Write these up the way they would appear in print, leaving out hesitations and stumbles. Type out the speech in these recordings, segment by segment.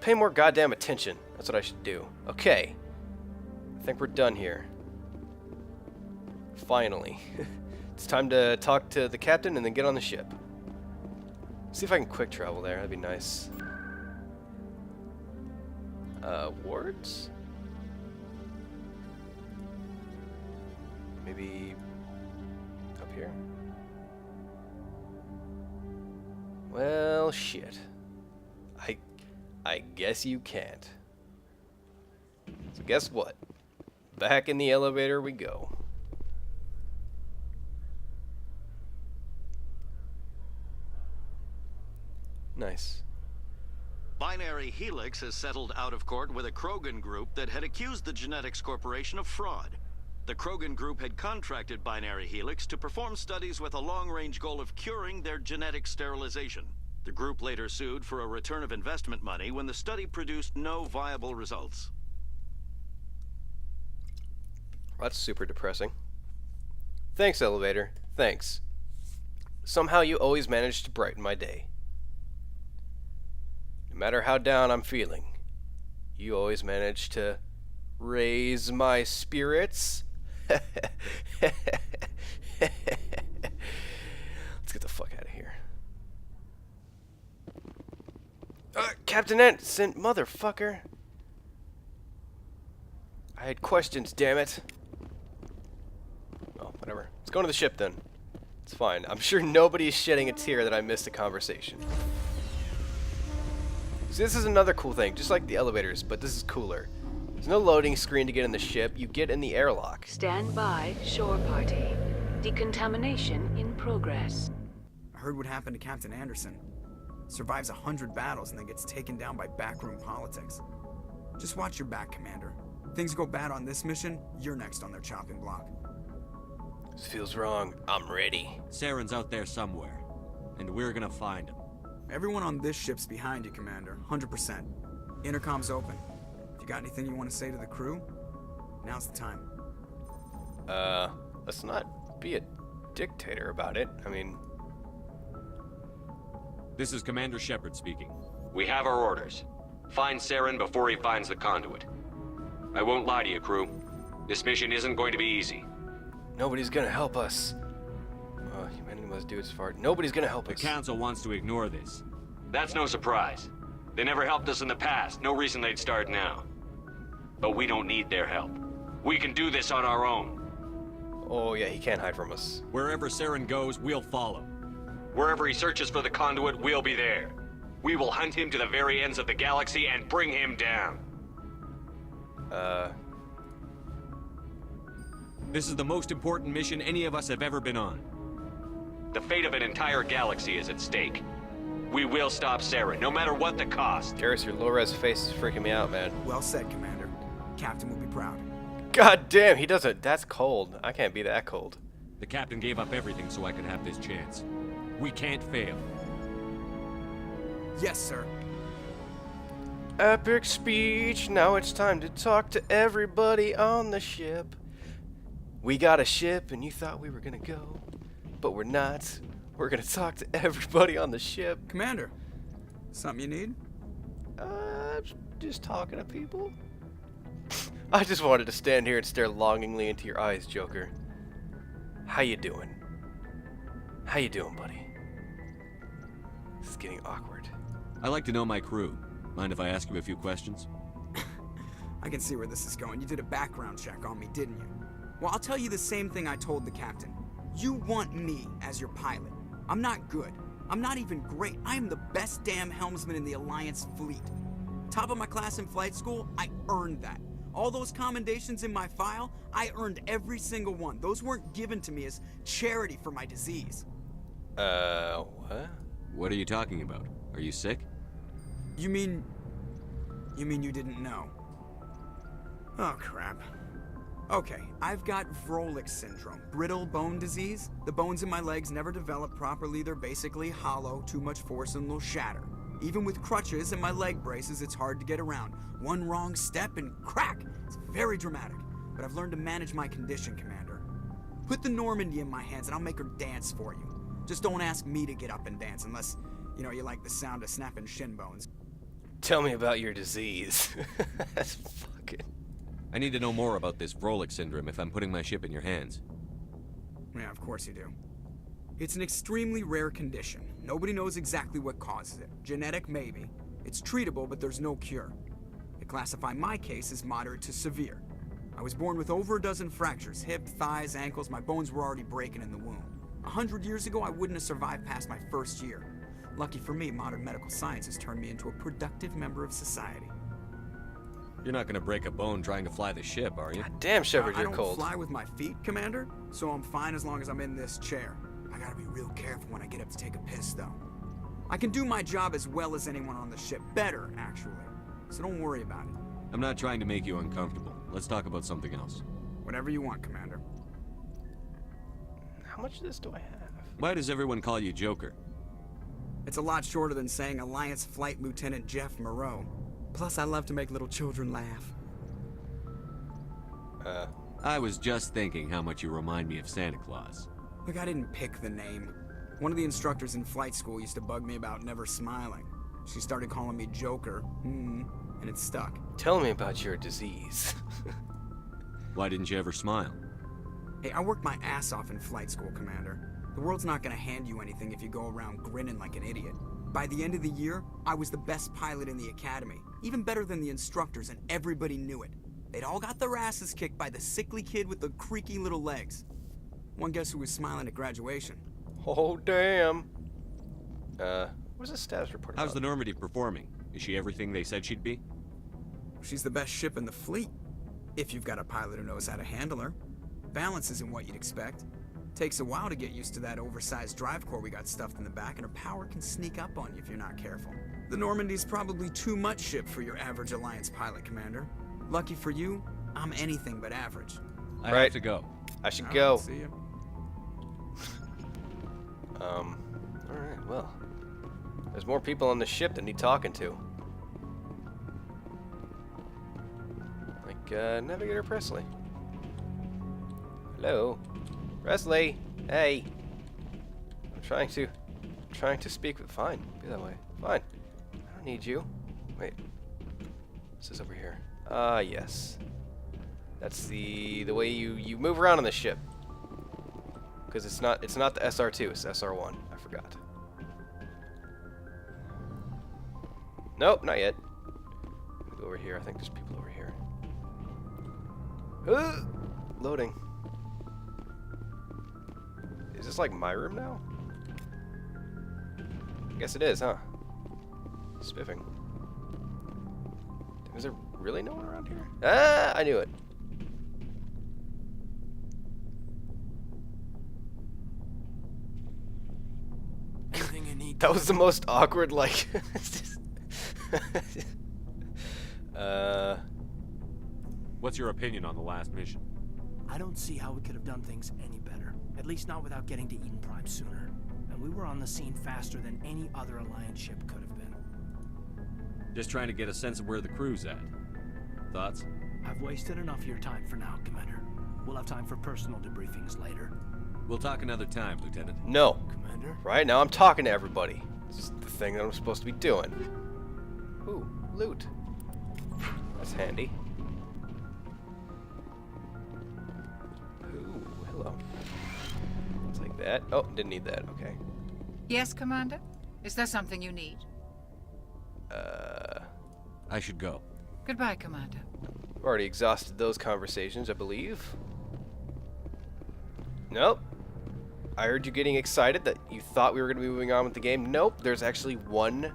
pay more goddamn attention. That's what I should do. Okay. I think we're done here. Finally. It's time to talk to the captain and then get on the ship. See if I can quick travel there. That'd be nice. Wards? Maybe up here? Well, shit. I guess you can't. So guess what? Back in the elevator we go. Nice. Binary Helix has settled out of court with a Krogan group that had accused the Genetics Corporation of fraud. The Krogan group had contracted Binary Helix to perform studies with a long-range goal of curing their genetic sterilization. The group later sued for a return of investment money when the study produced no viable results. That's super depressing. Thanks, elevator. Thanks. Somehow you always manage to brighten my day. No matter how down I'm feeling, you always manage to raise my spirits. Let's get the fuck out of here. Captain Ensign, motherfucker. I had questions, damn it. Oh, whatever. Let's go to the ship then. It's fine. I'm sure nobody's shedding a tear that I missed a conversation. See, this is another cool thing, just like the elevators, but this is cooler. There's no loading screen to get in the ship. You get in the airlock. Stand by, shore party. Decontamination in progress. I heard what happened to Captain Anderson. Survives 100 battles and then gets taken down by backroom politics. Just watch your back, Commander. Things go bad on this mission, you're next on their chopping block. This feels wrong. I'm ready. Saren's out there somewhere, and we're gonna find him. Everyone on this ship's behind you, Commander. 100%. Intercom's open. If you got anything you want to say to the crew, now's the time. Let's not be a dictator about it. I mean... This is Commander Shepard speaking. We have our orders. Find Saren before he finds the conduit. I won't lie to you, crew. This mission isn't going to be easy. Nobody's gonna help us. Humanity must do its part. Nobody's gonna help us. The Council wants to ignore this. That's no surprise. They never helped us in the past. No reason they'd start now. But we don't need their help. We can do this on our own. Oh yeah, he can't hide from us. Wherever Saren goes, we'll follow. Wherever he searches for the conduit, we'll be there. We will hunt him to the very ends of the galaxy and bring him down. This is the most important mission any of us have ever been on. The fate of an entire galaxy is at stake. We will stop Saren, no matter what the cost. Garrus, your low-res face is freaking me out, man. Well said, Commander. Captain will be proud. God damn, he doesn't. That's cold. I can't be that cold. The captain gave up everything so I could have this chance. We can't fail. Yes, sir. Epic speech. Now it's time to talk to everybody on the ship. We got a ship and you thought we were gonna go, but we're not. We're gonna talk to everybody on the ship. Commander, something you need? Just talking to people. I just wanted to stand here and stare longingly into your eyes, Joker. How you doing? How you doing, buddy? This is getting awkward. I like to know my crew. Mind if I ask you a few questions? I can see where this is going. You did a background check on me, didn't you? Well, I'll tell you the same thing I told the captain. You want me as your pilot. I'm not good. I'm not even great. I am the best damn helmsman in the Alliance fleet. Top of my class in flight school, I earned that. All those commendations in my file, I earned every single one. Those weren't given to me as charity for my disease. What? What are you talking about? Are you sick? You mean you didn't know? Oh, crap. Okay, I've got Vrolik syndrome, brittle bone disease. The bones in my legs never develop properly. They're basically hollow, too much force and they'll shatter. Even with crutches and my leg braces, it's hard to get around. One wrong step and crack! It's very dramatic, but I've learned to manage my condition, Commander. Put the Normandy in my hands and I'll make her dance for you. Just don't ask me to get up and dance unless, you know, you like the sound of snapping shin bones. Tell me about your disease. That's fucking... I need to know more about this Vrolik syndrome if I'm putting my ship in your hands. Yeah, of course you do. It's an extremely rare condition. Nobody knows exactly what causes it. Genetic, maybe. It's treatable, but there's no cure. They classify my case as moderate to severe. I was born with over a dozen fractures, hip, thighs, ankles. My bones were already breaking in the womb. 100 years ago, I wouldn't have survived past my first year. Lucky for me, modern medical science has turned me into a productive member of society. You're not gonna break a bone trying to fly the ship, are you? God damn, Shepard, I you're don't cold. fly with my feet, Commander, so I'm fine as long as I'm in this chair. I gotta be real careful when I get up to take a piss, though. I can do my job as well as anyone on the ship. Better, actually. So don't worry about it. I'm not trying to make you uncomfortable. Let's talk about something else. Whatever you want, Commander. How much of this do I have? Why does everyone call you Joker? It's a lot shorter than saying Alliance Flight Lieutenant Jeff Moreau. Plus, I love to make little children laugh. I was just thinking how much you remind me of Santa Claus. Look, I didn't pick the name. One of the instructors in flight school used to bug me about never smiling. She started calling me Joker, and it stuck. Tell me about your disease. Why didn't you ever smile? Hey, I worked my ass off in flight school, Commander. The world's not gonna hand you anything if you go around grinning like an idiot. By the end of the year, I was the best pilot in the academy. Even better than the instructors, and everybody knew it. They'd all got their asses kicked by the sickly kid with the creaky little legs. One guess who was smiling at graduation? Oh, damn. What's the status report about? How's the Normandy performing? Is she everything they said she'd be? She's the best ship in the fleet. If you've got a pilot who knows how to handle her. Balance isn't what you'd expect. Takes a while to get used to that oversized drive core we got stuffed in the back, and her power can sneak up on you if you're not careful. The Normandy's probably too much ship for your average Alliance pilot, Commander. Lucky for you, I'm anything but average. I Right. have to go. I should All go. right, see ya. Alright, well. There's more people on the ship that need talking to. Like, Navigator Presley. Hello? Presley! Hey! I'm trying to speak with... Fine, be that way. Fine. I don't need you. Wait. This is over here. Ah, yes. That's the way you move around on the ship. Because it's not the SR2, it's SR1. I forgot. Nope, not yet. Let me go over here. I think there's people over here. Loading. Is this like my room now? I guess it is, huh? Spiffing. Is there really no one around here? Ah, I knew it. Anything you need. That was the most awkward, like... What's your opinion on the last mission? I don't see how we could have done things any better. At least not without getting to Eden Prime sooner. And we were on the scene faster than any other Alliance ship could have been. Just trying to get a sense of where the crew's at. Thoughts? I've wasted enough of your time for now, Commander. We'll have time for personal debriefings later. We'll talk another time, Lieutenant. No. Commander? Right now I'm talking to everybody. This is the thing that I'm supposed to be doing. Ooh, loot. That's handy. Ooh, hello. I'll take that. Oh, didn't need that. Okay. Yes, Commander? Is there something you need? I should go. Goodbye, Commander. I've already exhausted those conversations, I believe. Nope. I heard you getting excited that you thought we were going to be moving on with the game. Nope. There's actually one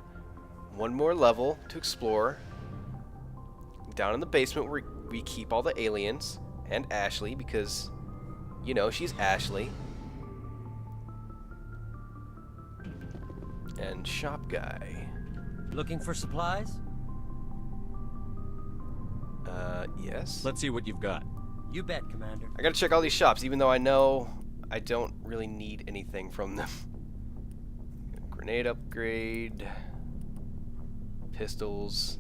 more level to explore. Down in the basement where we keep all the aliens. And Ashley, because, you know, she's Ashley. And Shop Guy. Looking for supplies? Yes. Let's see what you've got. You bet, Commander. I gotta check all these shops, even though I know I don't really need anything from them. Grenade upgrade. Pistols.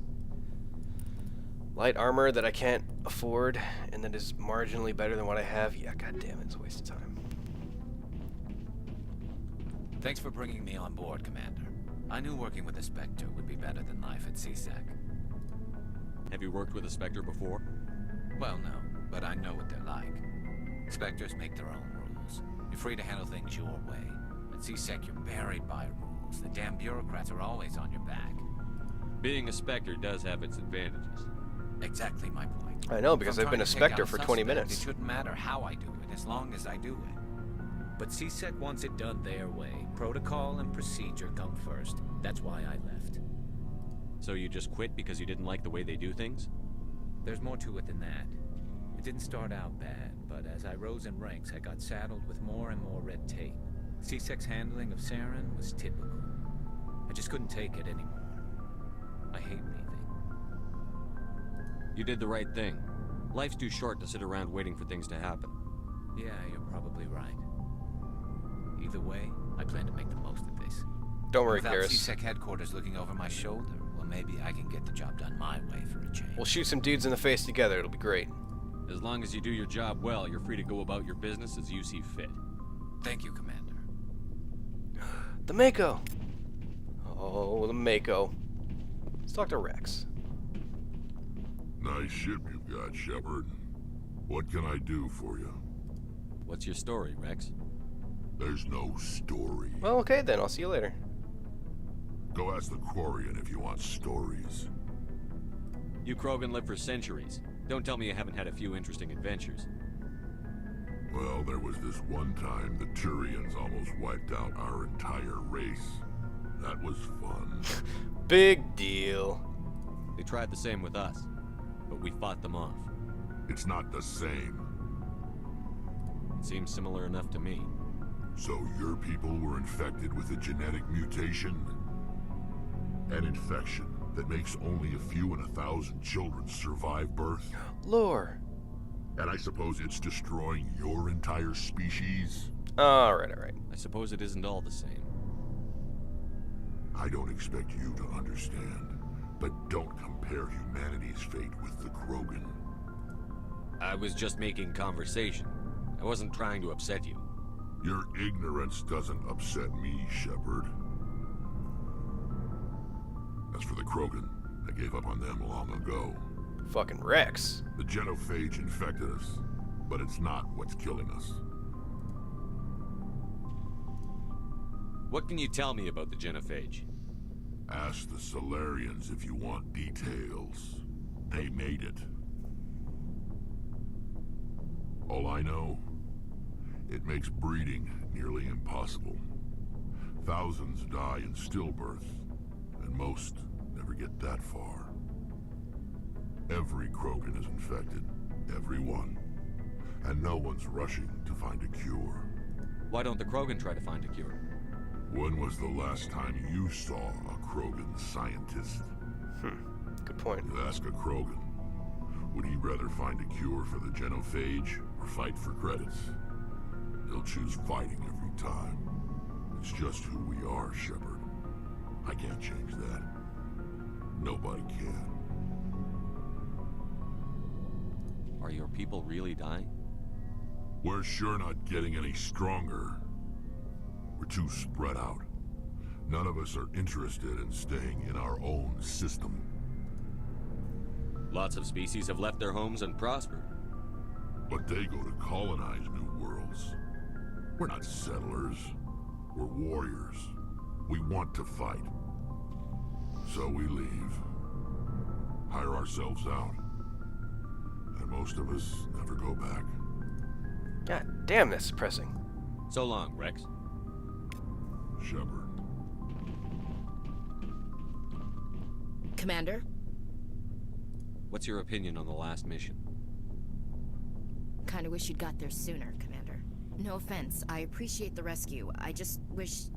Light armor that I can't afford, and that is marginally better than what I have. Yeah, goddamn it, it's a waste of time. Thanks for bringing me on board, Commander. I knew working with a Spectre would be better than life at CSEC. Have you worked with a Spectre before? Well, no, but I know what they're like. Spectres make their own rules. You're free to handle things your way. At CSEC, you're buried by rules. The damn bureaucrats are always on your back. Being a Spectre does have its advantages. Exactly my point. I know, because If I'm I've been a trying to take Spectre out for 20 suspects, minutes. It shouldn't matter how I do it, as long as I do it. But CSEC wants it done their way. Protocol and procedure come first. That's why I left. So you just quit because you didn't like the way they do things? There's more to it than that. It didn't start out bad, but as I rose in ranks, I got saddled with more and more red tape. CSEC's handling of Saren was typical. I just couldn't take it anymore. I hate leaving. You did the right thing. Life's too short to sit around waiting for things to happen. Yeah, you're probably right. Either way, I plan to make the most of this. Don't worry, Without Karis. CSEC headquarters looking over my shoulder, well, maybe I can get the job done my way for a change. We'll shoot some dudes in the face together. It'll be great. As long as you do your job well, you're free to go about your business as you see fit. Thank you, Commander. The Mako. Oh, the Mako. Let's talk to Rex. Nice ship you've got, Shepard. What can I do for you? What's your story, Rex? There's no story. Well, okay then. I'll see you later. Go ask the Quarian if you want stories. You Krogan lived for centuries. Don't tell me you haven't had a few interesting adventures. Well, there was this one time the Turians almost wiped out our entire race. That was fun. Big deal. They tried the same with us, but we fought them off. It's not the same. It seems similar enough to me. So your people were infected with a genetic mutation? An infection that makes only a few in 1,000 children survive birth? Lore. And I suppose it's destroying your entire species? Alright, alright. I suppose it isn't all the same. I don't expect you to understand, but don't compare humanity's fate with the Krogan. I was just making conversation. I wasn't trying to upset you. Your ignorance doesn't upset me, Shepard. As for the Krogan, I gave up on them long ago. Fucking Rex. The genophage infected us, but it's not what's killing us. What can you tell me about the genophage? Ask the Solarians if you want details. They made it. All I know, it makes breeding nearly impossible. Thousands die in stillbirth, and most never get that far. Every Krogan is infected, every one. And no one's rushing to find a cure. Why don't the Krogan try to find a cure? When was the last time you saw a Krogan scientist? Good point. You ask a Krogan, would he rather find a cure for the genophage or fight for credits? He'll choose fighting every time. It's just who we are, Shepard. I can't change that. Nobody can. Are your people really dying? We're sure not getting any stronger. We're too spread out. None of us are interested in staying in our own system. Lots of species have left their homes and prospered. But they go to colonize new worlds. We're not settlers. We're warriors. We want to fight. So we leave. Hire ourselves out. And most of us never go back. God damn, that's depressing. So long, Rex. Shepard. Commander? What's your opinion on the last mission? Kinda wish you'd got there sooner, Commander. No offense, I appreciate the rescue. I just wish...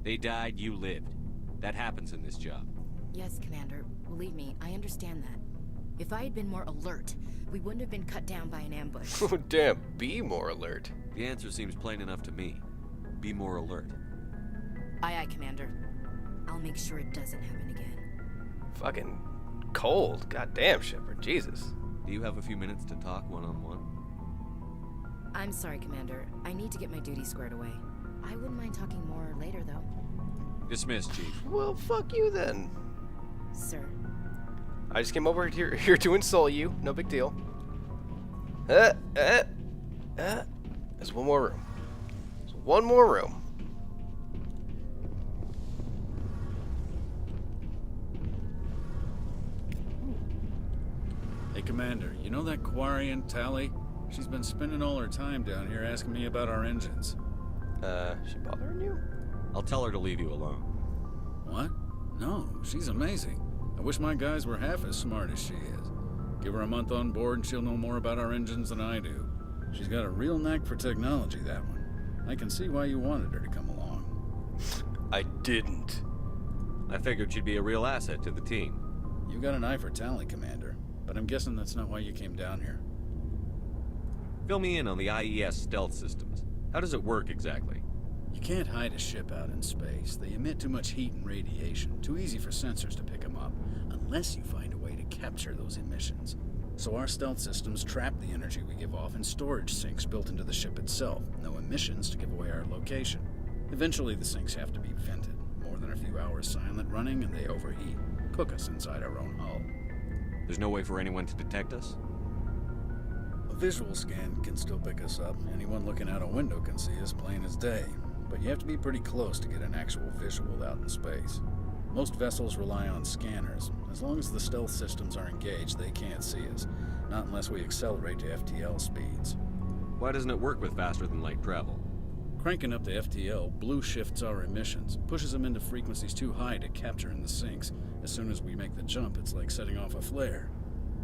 They died, you lived. That happens in this job. Yes, Commander. Believe me, I understand that. If I had been more alert, we wouldn't have been cut down by an ambush. Oh, damn. Be more alert. The answer seems plain enough to me. Be more alert. Aye, aye, Commander. I'll make sure it doesn't happen again. Fucking cold. God damn, Shepard. Jesus. Do you have a few minutes to talk one-on-one? I'm sorry, Commander. I need to get my duty squared away. I wouldn't mind talking more later, though. Dismissed, Chief. Well, fuck you then. Sir. I just came over here to insult you. No big deal. There's one more room. There's one more room. Hey, Commander, you know that Quarian, Tally? She's been spending all her time down here asking me about our engines. She bothering you? I'll tell her to leave you alone. What? No, she's amazing. I wish my guys were half as smart as she is. Give her a month on board and she'll know more about our engines than I do. She's got a real knack for technology, that one. I can see why you wanted her to come along. I didn't. I figured she'd be a real asset to the team. You got an eye for Tally, Commander, but I'm guessing that's not why you came down here. Fill me in on the IES stealth systems. How does it work exactly? You can't hide a ship out in space. They emit too much heat and radiation. Too easy for sensors to pick them up, unless you find a way to capture those emissions. So our stealth systems trap the energy we give off in storage sinks built into the ship itself. No emissions to give away our location. Eventually the sinks have to be vented. More than a few hours silent running and they overheat. Cook us inside our own hull. There's no way for anyone to detect us? A visual scan can still pick us up. Anyone looking out a window can see us plain as day. But you have to be pretty close to get an actual visual out in space. Most vessels rely on scanners. As long as the stealth systems are engaged, they can't see us. Not unless we accelerate to FTL speeds. Why doesn't it work with faster-than-light travel? Cranking up to FTL blue shifts our emissions, pushes them into frequencies too high to capture in the sinks. As soon as we make the jump, it's like setting off a flare.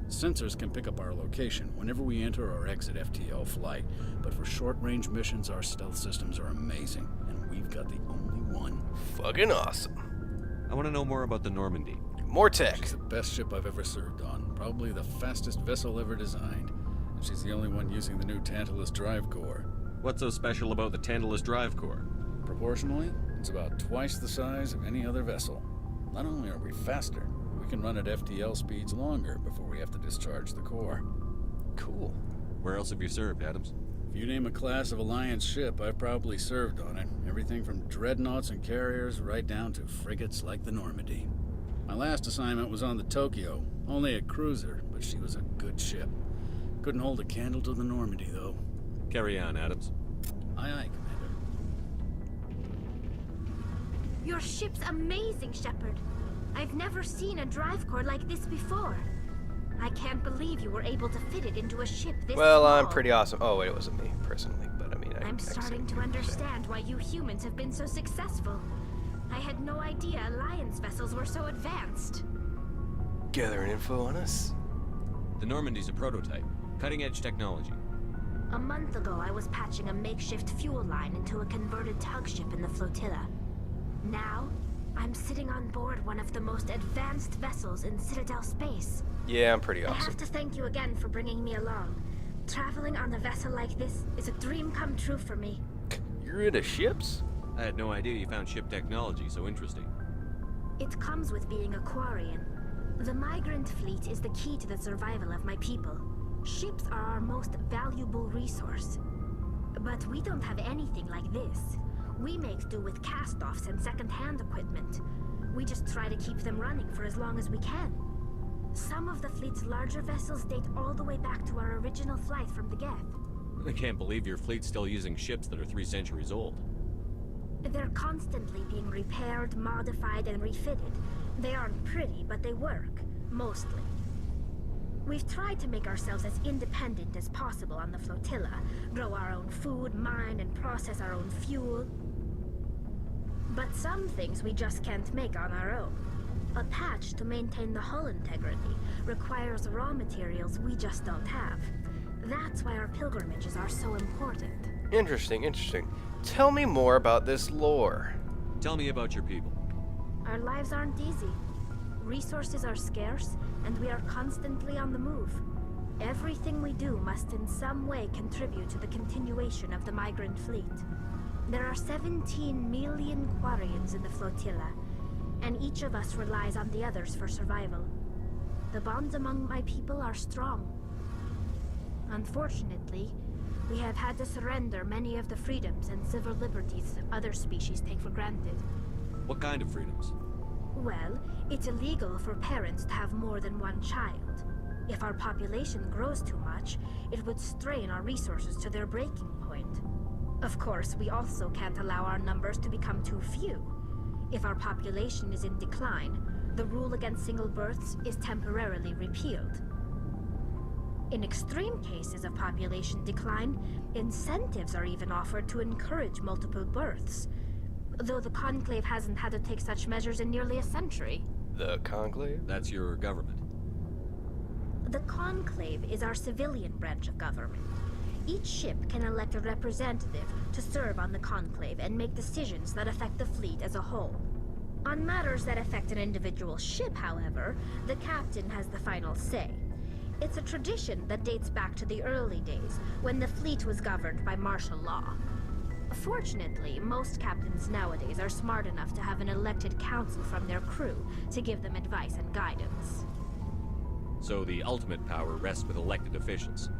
Sensors can pick up our location whenever we enter or exit FTL flight, but for short-range missions, our stealth systems are amazing, and we've got the only one. Fucking awesome. I want to know more about the Normandy. More tech. She's the best ship I've ever served on, probably the fastest vessel ever designed, and she's the only one using the new Tantalus drive core. What's so special about the Tantalus drive core? Proportionally, it's about twice the size of any other vessel. Not only are we faster, we can run at FTL speeds longer before we have to discharge the core. Cool. Where else have you served, Adams? If you name a class of Alliance ship, I've probably served on it. Everything from dreadnoughts and carriers right down to frigates like the Normandy. My last assignment was on the Tokyo, only a cruiser, but she was a good ship. Couldn't hold a candle to the Normandy, though. Carry on, Adams. Aye, aye, Commander. Your ship's amazing, Shepard. I've never seen a drive core like this before. I can't believe you were able to fit it into a ship this Well, small. I'm pretty awesome. Oh, wait, it wasn't me personally, but I mean, I'm starting to understand why you humans have been so successful. I had no idea Alliance vessels were so advanced. Gathering info on us? The Normandy's a prototype. Cutting-edge technology. A month ago, I was patching a makeshift fuel line into a converted tug ship in the flotilla. Now, I'm sitting on board one of the most advanced vessels in Citadel space. Yeah, I'm pretty I awesome. have to thank you again for bringing me along. Traveling on a vessel like this is a dream come true for me. You're into ships? I had no idea you found ship technology so interesting. It comes with being a Quarian. The migrant fleet is the key to the survival of my people. Ships are our most valuable resource. But we don't have anything like this. We make do with cast-offs and second-hand equipment. We just try to keep them running for as long as we can. Some of the fleet's larger vessels date all the way back to our original flight from the Geth. I can't believe your fleet's still using ships that are 3 centuries old. They're constantly being repaired, modified, and refitted. They aren't pretty, but they work. Mostly. We've tried to make ourselves as independent as possible on the flotilla. Grow our own food, mine, and process our own fuel. But some things we just can't make on our own. A patch to maintain the hull integrity requires raw materials we just don't have. That's why our pilgrimages are so important. Interesting, interesting. Tell me more about this lore. Tell me about your people. Our lives aren't easy. Resources are scarce, and we are constantly on the move. Everything we do must in some way contribute to the continuation of the migrant fleet. There are 17 million Quarians in the flotilla, and each of us relies on the others for survival. The bonds among my people are strong. Unfortunately, we have had to surrender many of the freedoms and civil liberties other species take for granted. What kind of freedoms? Well, it's illegal for parents to have more than one child. If our population grows too much, it would strain our resources to their breaking point. Of course, we also can't allow our numbers to become too few. If our population is in decline, the rule against single births is temporarily repealed. In extreme cases of population decline, incentives are even offered to encourage multiple births, though the Conclave hasn't had to take such measures in nearly a century. The Conclave? That's your government. The Conclave is our civilian branch of government. Each ship can elect a representative to serve on the Conclave and make decisions that affect the fleet as a whole. On matters that affect an individual ship, however, the captain has the final say. It's a tradition that dates back to the early days, when the fleet was governed by martial law. Fortunately, most captains nowadays are smart enough to have an elected council from their crew to give them advice and guidance. So the ultimate power rests with elected officials.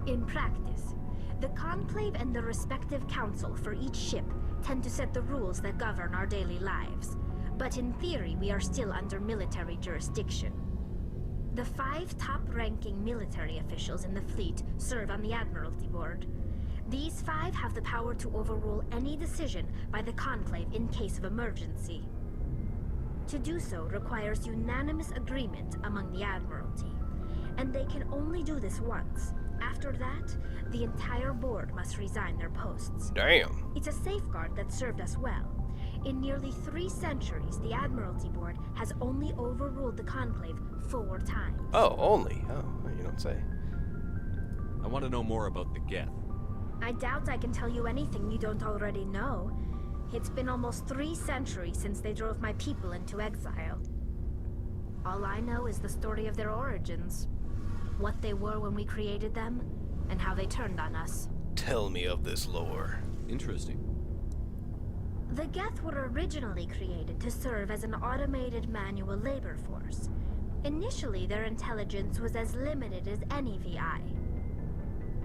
In practice, the Conclave and the respective council for each ship tend to set the rules that govern our daily lives. But in theory, we are still under military jurisdiction. The 5 top-ranking military officials in the fleet serve on the Admiralty Board. These 5 have the power to overrule any decision by the Conclave in case of emergency. To do so requires unanimous agreement among the Admiralty, and they can only do this once. After that, the entire board must resign their posts. Damn. It's a safeguard that served us well. In nearly 3 centuries, the Admiralty Board has only overruled the Conclave 4 times. Oh, only? Oh, you don't say. I want to know more about the Geth. I doubt I can tell you anything you don't already know. It's been almost 3 centuries since they drove my people into exile. All I know is the story of their origins. What they were when we created them, and how they turned on us. Tell me of this lore. Interesting. The Geth were originally created to serve as an automated manual labor force. Initially, their intelligence was as limited as any VI.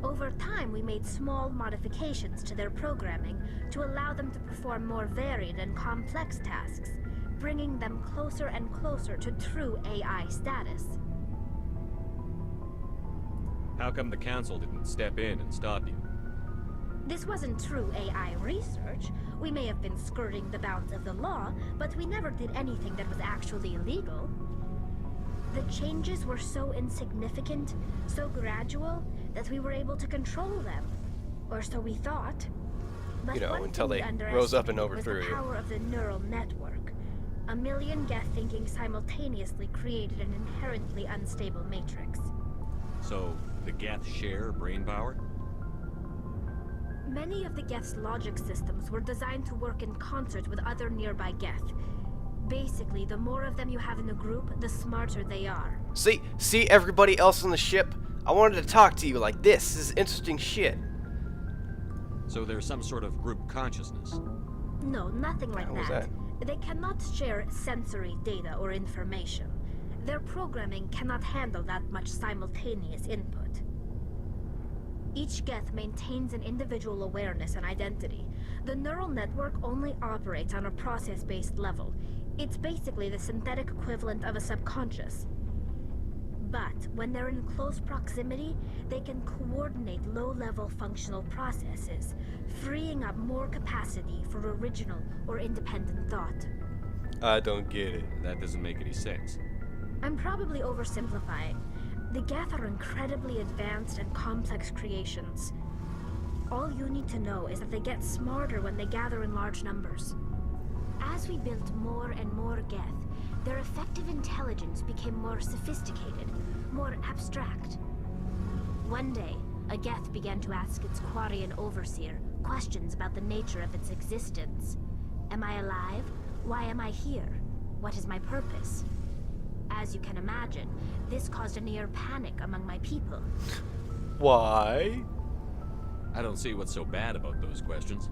Over time, we made small modifications to their programming to allow them to perform more varied and complex tasks, bringing them closer and closer to true AI status. How come the council didn't step in and stop you? This wasn't true AI research. We may have been skirting the bounds of the law, but we never did anything that was actually illegal. The changes were so insignificant, so gradual, that we were able to control them. Or so we thought. But You know, one until thing they we rose up and underestimated overthrew was the you. power of the neural network. A million Geth thinking simultaneously created an inherently unstable matrix. So, the Geth share brain power? Many of the Geth's logic systems were designed to work in concert with other nearby Geth. Basically, the more of them you have in the group, the smarter they are. See everybody else on the ship? I wanted to talk to you like this. This is interesting shit. So there's some sort of group consciousness? No, nothing like How was that. They cannot share sensory data or information. Their programming cannot handle that much simultaneous input. Each Geth maintains an individual awareness and identity. The neural network only operates on a process-based level. It's basically the synthetic equivalent of a subconscious. But when they're in close proximity, they can coordinate low-level functional processes, freeing up more capacity for original or independent thought. I don't get it. That doesn't make any sense. I'm probably oversimplifying. The Geth are incredibly advanced and complex creations. All you need to know is that they get smarter when they gather in large numbers. As we built more and more Geth, their effective intelligence became more sophisticated, more abstract. One day, a Geth began to ask its Quarian overseer questions about the nature of its existence. Am I alive? Why am I here? What is my purpose? As you can imagine, this caused a near panic among my people. Why? I don't see what's so bad about those questions.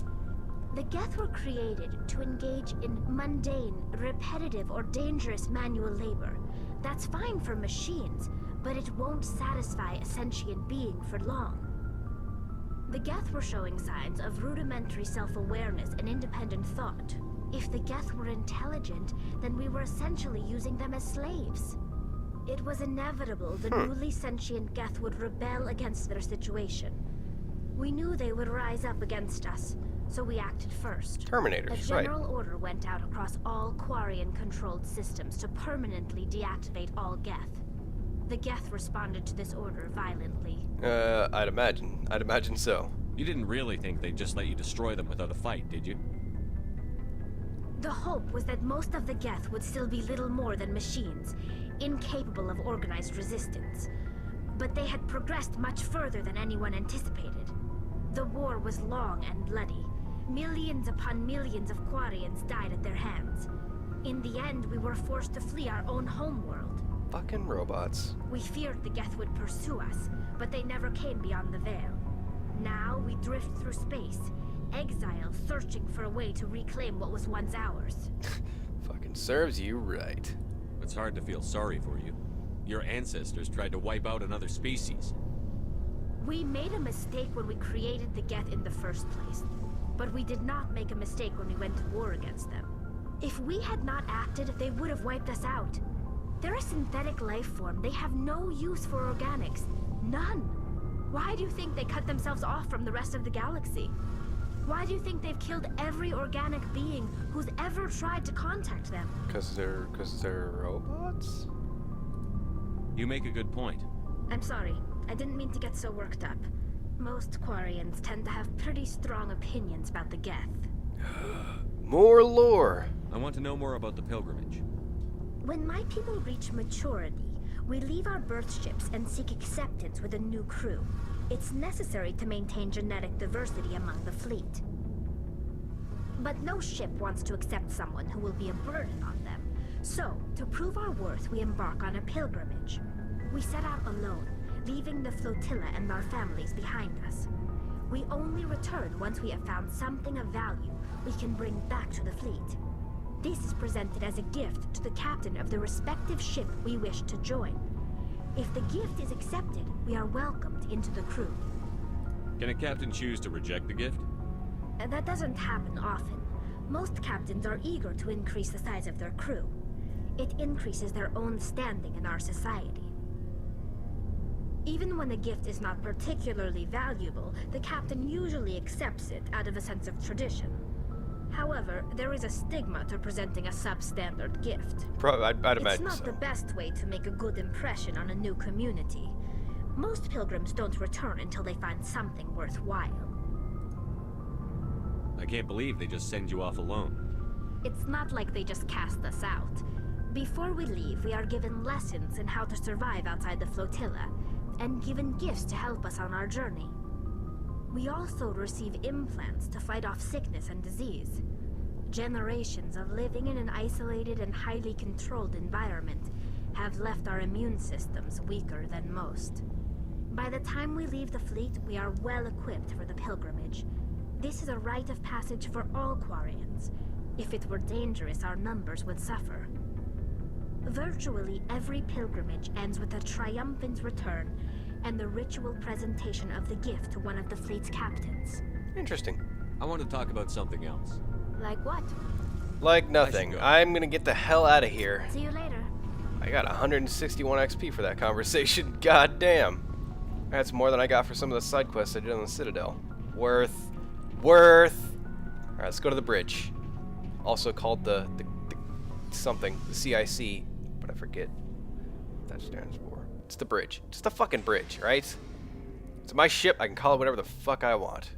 The Geth were created to engage in mundane, repetitive, or dangerous manual labor. That's fine for machines, but it won't satisfy a sentient being for long. The Geth were showing signs of rudimentary self-awareness and independent thought. If the Geth were intelligent, then we were essentially using them as slaves. It was inevitable the newly sentient Geth would rebel against their situation. We knew they would rise up against us, so we acted first. Terminators, A general order went out across all Quarian-controlled systems to permanently deactivate all Geth. The Geth responded to this order violently. I'd imagine so. You didn't really think they'd just let you destroy them without a fight, did you? The hope was that most of the Geth would still be little more than machines, incapable of organized resistance. But they had progressed much further than anyone anticipated. The war was long and bloody. Millions upon millions of Quarians died at their hands. In the end, we were forced to flee our own homeworld. Fucking robots. We feared the Geth would pursue us, but they never came beyond the veil. Now we drift through space, exile, searching for a way to reclaim what was once ours. Fucking serves you right. It's hard to feel sorry for you. Your ancestors tried to wipe out another species. We made a mistake when we created the Geth in the first place, but we did not make a mistake when we went to war against them. If we had not acted, they would have wiped us out. They're a synthetic life form. They have no use for organics. None. Why do you think they cut themselves off from the rest of the galaxy? Why do you think they've killed every organic being who's ever tried to contact them? Cause they're robots? You make a good point. I'm sorry. I didn't mean to get so worked up. Most Quarians tend to have pretty strong opinions about the Geth. More lore! I want to know more about the pilgrimage. When my people reach maturity, we leave our birth ships and seek acceptance with a new crew. It's necessary to maintain genetic diversity among the fleet. But no ship wants to accept someone who will be a burden on them. So, to prove our worth, we embark on a pilgrimage. We set out alone, leaving the flotilla and our families behind us. We only return once we have found something of value we can bring back to the fleet. This is presented as a gift to the captain of the respective ship we wish to join. If the gift is accepted, we are welcomed into the crew. Can a captain choose to reject the gift? That doesn't happen often. Most captains are eager to increase the size of their crew. It increases their own standing in our society. Even when a gift is not particularly valuable, the captain usually accepts it out of a sense of tradition. However, there is a stigma to presenting a substandard gift. I'd imagine it's not so. the best way to make a good impression on a new community. Most pilgrims don't return until they find something worthwhile. I can't believe they just send you off alone. It's not like they just cast us out. Before we leave, we are given lessons in how to survive outside the flotilla, and given gifts to help us on our journey. We also receive implants to fight off sickness and disease. Generations of living in an isolated and highly controlled environment have left our immune systems weaker than most. By the time we leave the fleet, we are well equipped for the pilgrimage. This is a rite of passage for all Quarians. If it were dangerous, our numbers would suffer. Virtually every pilgrimage ends with a triumphant return and the ritual presentation of the gift to one of the fleet's captains. Interesting. I want to talk about something else. Like what? Like nothing. I'm gonna get the hell out of here. See you later. I got 161 XP for that conversation. God damn. That's more than I got for some of the side quests I did on the Citadel. Worth. Alright, let's go to the bridge. Also called the something. The CIC. But I forget what that stands for. It's the bridge. Just the fucking bridge, right? It's my ship. I can call it whatever the fuck I want.